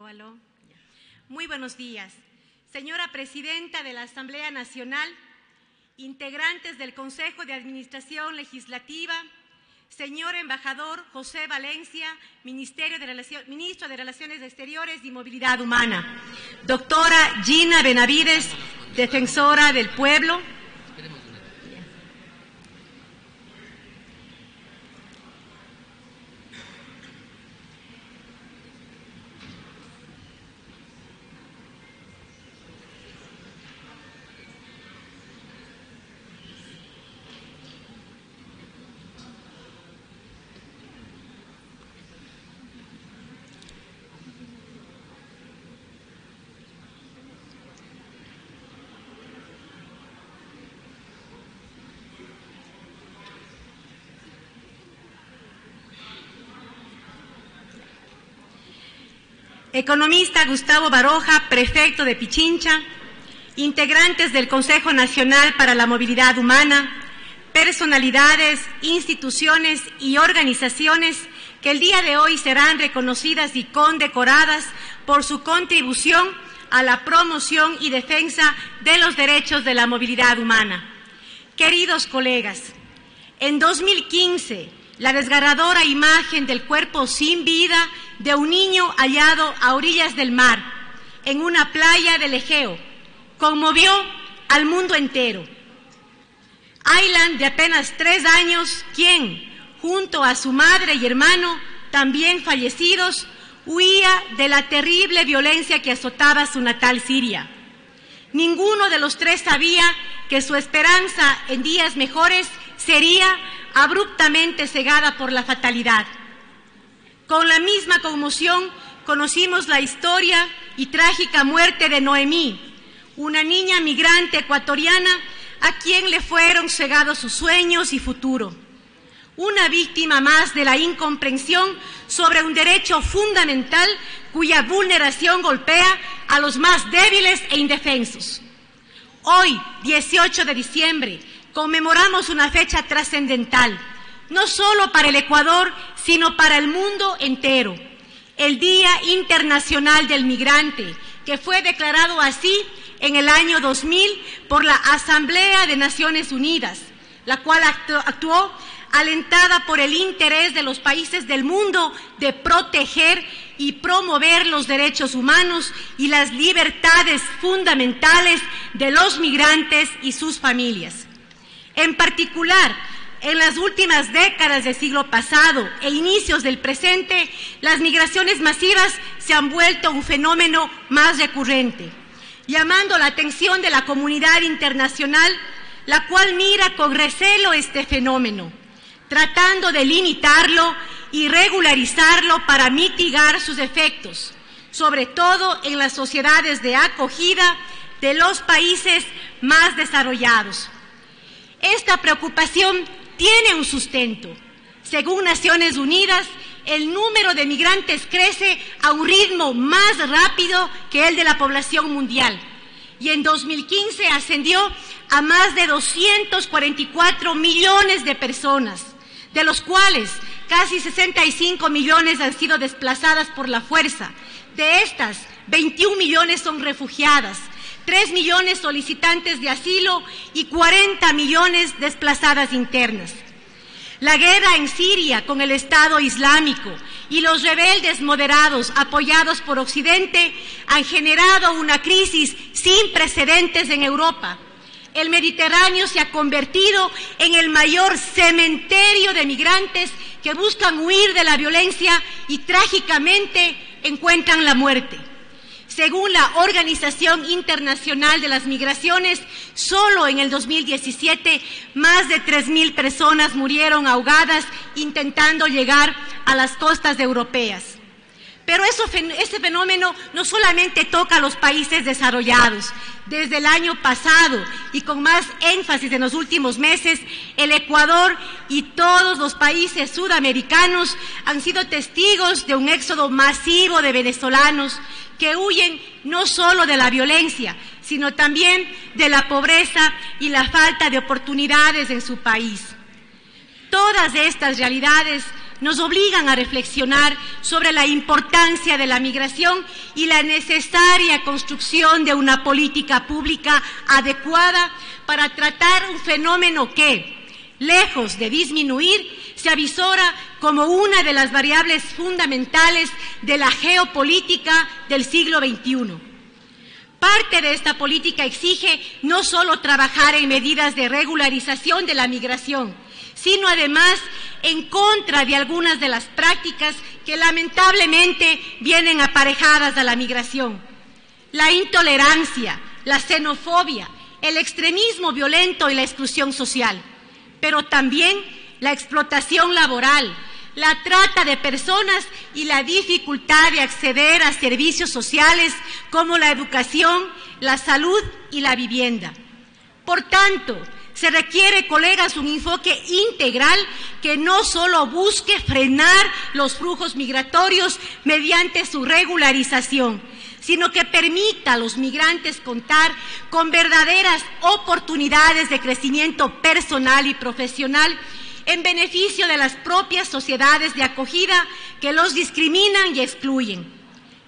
aló. Muy buenos días. Señora Presidenta de la Asamblea Nacional, integrantes del Consejo de Administración Legislativa, señor embajador José Valencia, ministro de Relaciones Exteriores y Movilidad Humana, doctora Gina Benavides, defensora del pueblo, economista Gustavo Baroja, prefecto de Pichincha, integrantes del Consejo Nacional para la Movilidad Humana, personalidades, instituciones y organizaciones que el día de hoy serán reconocidas y condecoradas por su contribución a la promoción y defensa de los derechos de la movilidad humana. Queridos colegas, en 2015, la desgarradora imagen del cuerpo sin vida de un niño hallado a orillas del mar, en una playa del Egeo, conmovió al mundo entero. Aylan, de apenas 3 años, quien, junto a su madre y hermano, también fallecidos, huía de la terrible violencia que azotaba su natal Siria. Ninguno de los 3 sabía que su esperanza en días mejores sería abruptamente cegada por la fatalidad. Con la misma conmoción conocimos la historia y trágica muerte de Noemí, una niña migrante ecuatoriana a quien le fueron cegados sus sueños y futuro. Una víctima más de la incomprensión sobre un derecho fundamental cuya vulneración golpea a los más débiles e indefensos. Hoy, 18 de diciembre, conmemoramos una fecha trascendental, no solo para el Ecuador, sino para el mundo entero, el Día Internacional del Migrante, que fue declarado así en el año 2000 por la Asamblea de Naciones Unidas, la cual actuó alentada por el interés de los países del mundo de proteger y promover los derechos humanos y las libertades fundamentales de los migrantes y sus familias. En particular, en las últimas décadas del siglo pasado e inicios del presente, las migraciones masivas se han vuelto un fenómeno más recurrente, llamando la atención de la comunidad internacional, la cual mira con recelo este fenómeno, tratando de limitarlo y regularizarlo para mitigar sus efectos, sobre todo en las sociedades de acogida de los países más desarrollados. Esta preocupación tiene un sustento. Según Naciones Unidas, el número de migrantes crece a un ritmo más rápido que el de la población mundial y en 2015 ascendió a más de 244 millones de personas, de los cuales casi 65 millones han sido desplazadas por la fuerza. De estas, 21 millones son refugiadas, 3 millones solicitantes de asilo y 40 millones desplazadas internas. La guerra en Siria con el Estado Islámico y los rebeldes moderados apoyados por Occidente han generado una crisis sin precedentes en Europa. El Mediterráneo se ha convertido en el mayor cementerio de migrantes que buscan huir de la violencia y trágicamente encuentran la muerte. Según la Organización Internacional de las Migraciones, solo en el 2017 más de 3.000 personas murieron ahogadas intentando llegar a las costas europeas. Pero ese fenómeno no solamente toca a los países desarrollados. Desde el año pasado y con más énfasis en los últimos meses, el Ecuador y todos los países sudamericanos han sido testigos de un éxodo masivo de venezolanos que huyen no solo de la violencia, sino también de la pobreza y la falta de oportunidades en su país. Todas estas realidades nos obligan a reflexionar sobre la importancia de la migración y la necesaria construcción de una política pública adecuada para tratar un fenómeno que, lejos de disminuir, se avisora como una de las variables fundamentales de la geopolítica del siglo XXI. Parte de esta política exige no solo trabajar en medidas de regularización de la migración, sino además en contra de algunas de las prácticas que lamentablemente vienen aparejadas a la migración. La intolerancia, la xenofobia, el extremismo violento y la exclusión social, pero también la explotación laboral, la trata de personas y la dificultad de acceder a servicios sociales como la educación, la salud y la vivienda. Por tanto, se requiere, colegas, un enfoque integral que no solo busque frenar los flujos migratorios mediante su regularización, sino que permita a los migrantes contar con verdaderas oportunidades de crecimiento personal y profesional en beneficio de las propias sociedades de acogida que los discriminan y excluyen.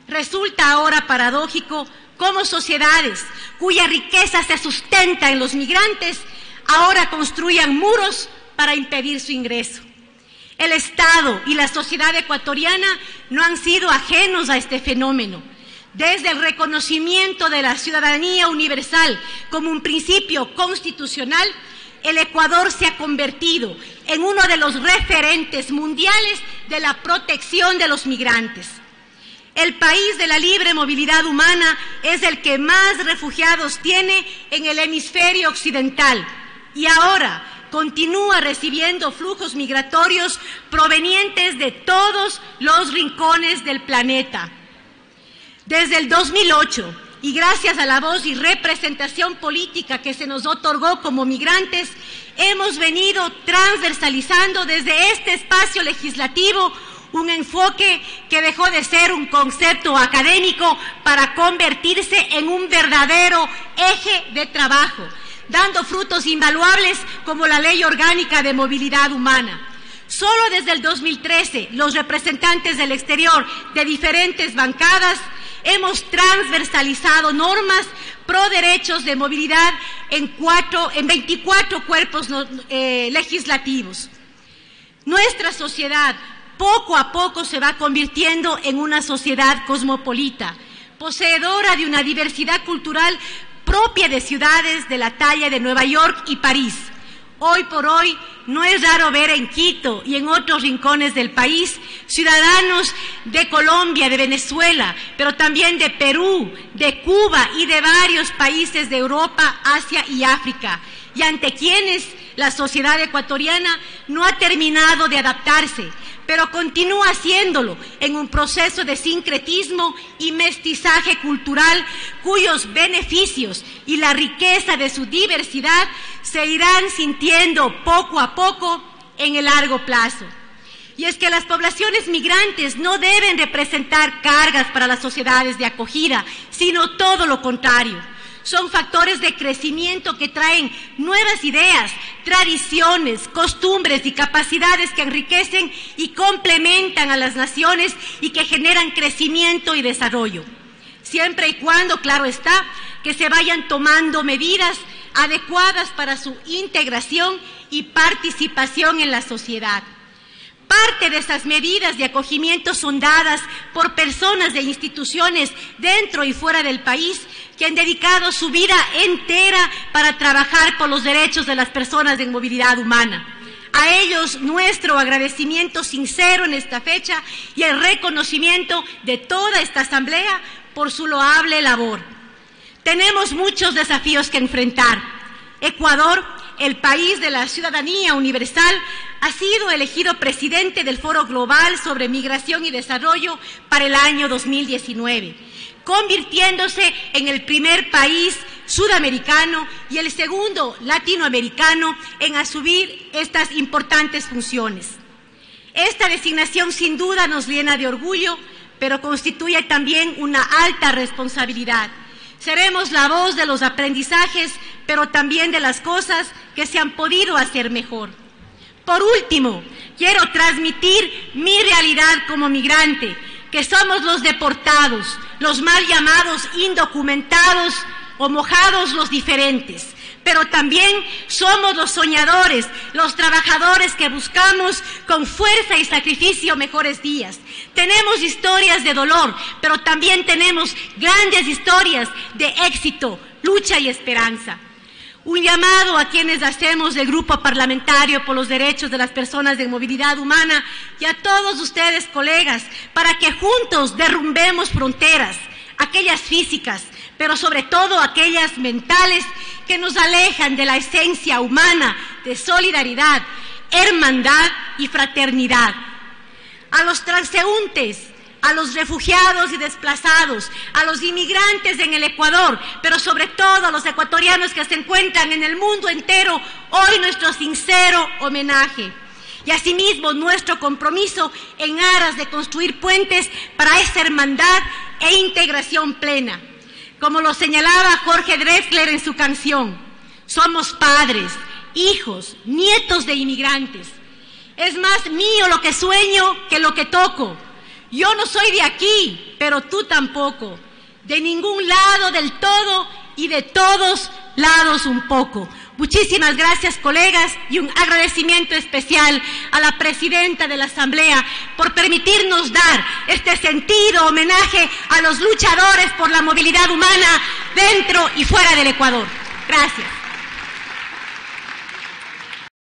Resulta ahora paradójico cómo sociedades cuya riqueza se sustenta en los migrantes ahora construyan muros para impedir su ingreso. El Estado y la sociedad ecuatoriana no han sido ajenos a este fenómeno. Desde el reconocimiento de la ciudadanía universal como un principio constitucional, el Ecuador se ha convertido en uno de los referentes mundiales de la protección de los migrantes. El país de la libre movilidad humana es el que más refugiados tiene en el hemisferio occidental y ahora continúa recibiendo flujos migratorios provenientes de todos los rincones del planeta. Desde el 2008, y gracias a la voz y representación política que se nos otorgó como migrantes, hemos venido transversalizando desde este espacio legislativo un enfoque que dejó de ser un concepto académico para convertirse en un verdadero eje de trabajo, dando frutos invaluables como la Ley Orgánica de Movilidad Humana. Solo desde el 2013, los representantes del exterior de diferentes bancadas hemos transversalizado normas pro derechos de movilidad en 24 cuerpos legislativos. Nuestra sociedad poco a poco se va convirtiendo en una sociedad cosmopolita, poseedora de una diversidad cultural propia de ciudades de la talla de Nueva York y París. Hoy por hoy no es raro ver en Quito y en otros rincones del país ciudadanos de Colombia, de Venezuela, pero también de Perú, de Cuba y de varios países de Europa, Asia y África, y ante quienes la sociedad ecuatoriana no ha terminado de adaptarse, pero continúa haciéndolo en un proceso de sincretismo y mestizaje cultural cuyos beneficios y la riqueza de su diversidad se irán sintiendo poco a poco en el largo plazo. Y es que las poblaciones migrantes no deben representar cargas para las sociedades de acogida, sino todo lo contrario. Son factores de crecimiento que traen nuevas ideas, tradiciones, costumbres y capacidades que enriquecen y complementan a las naciones y que generan crecimiento y desarrollo. Siempre y cuando, claro está, que se vayan tomando medidas adecuadas para su integración y participación en la sociedad. Parte de esas medidas de acogimiento son dadas por personas de instituciones dentro y fuera del país que han dedicado su vida entera para trabajar por los derechos de las personas en movilidad humana. A ellos nuestro agradecimiento sincero en esta fecha y el reconocimiento de toda esta asamblea por su loable labor. Tenemos muchos desafíos que enfrentar. Ecuador, el país de la ciudadanía universal, ha sido elegido presidente del Foro Global sobre Migración y Desarrollo para el año 2019, convirtiéndose en el primer país sudamericano y el segundo latinoamericano en asumir estas importantes funciones. Esta designación sin duda nos llena de orgullo, pero constituye también una alta responsabilidad. Seremos la voz de los aprendizajes, pero también de las cosas que se han podido hacer mejor. Por último, quiero transmitir mi realidad como migrante, que somos los deportados, los mal llamados indocumentados o mojados los diferentes. Pero también somos los soñadores, los trabajadores que buscamos con fuerza y sacrificio mejores días. Tenemos historias de dolor, pero también tenemos grandes historias de éxito, lucha y esperanza. Un llamado a quienes hacemos el Grupo Parlamentario por los Derechos de las Personas de Movilidad Humana y a todos ustedes, colegas, para que juntos derrumbemos fronteras, aquellas físicas, pero sobre todo aquellas mentales que nos alejan de la esencia humana de solidaridad, hermandad y fraternidad. A los transeúntes, a los refugiados y desplazados, a los inmigrantes en el Ecuador, pero sobre todo a los ecuatorianos que se encuentran en el mundo entero, hoy nuestro sincero homenaje. Y asimismo nuestro compromiso en aras de construir puentes para esa hermandad e integración plena. Como lo señalaba Jorge Drexler en su canción, somos padres, hijos, nietos de inmigrantes. Es más mío lo que sueño que lo que toco. Yo no soy de aquí, pero tú tampoco. De ningún lado del todo y de todos lados un poco. Muchísimas gracias, colegas, y un agradecimiento especial a la presidenta de la Asamblea por permitirnos dar este sentido homenaje a los luchadores por la movilidad humana dentro y fuera del Ecuador. Gracias.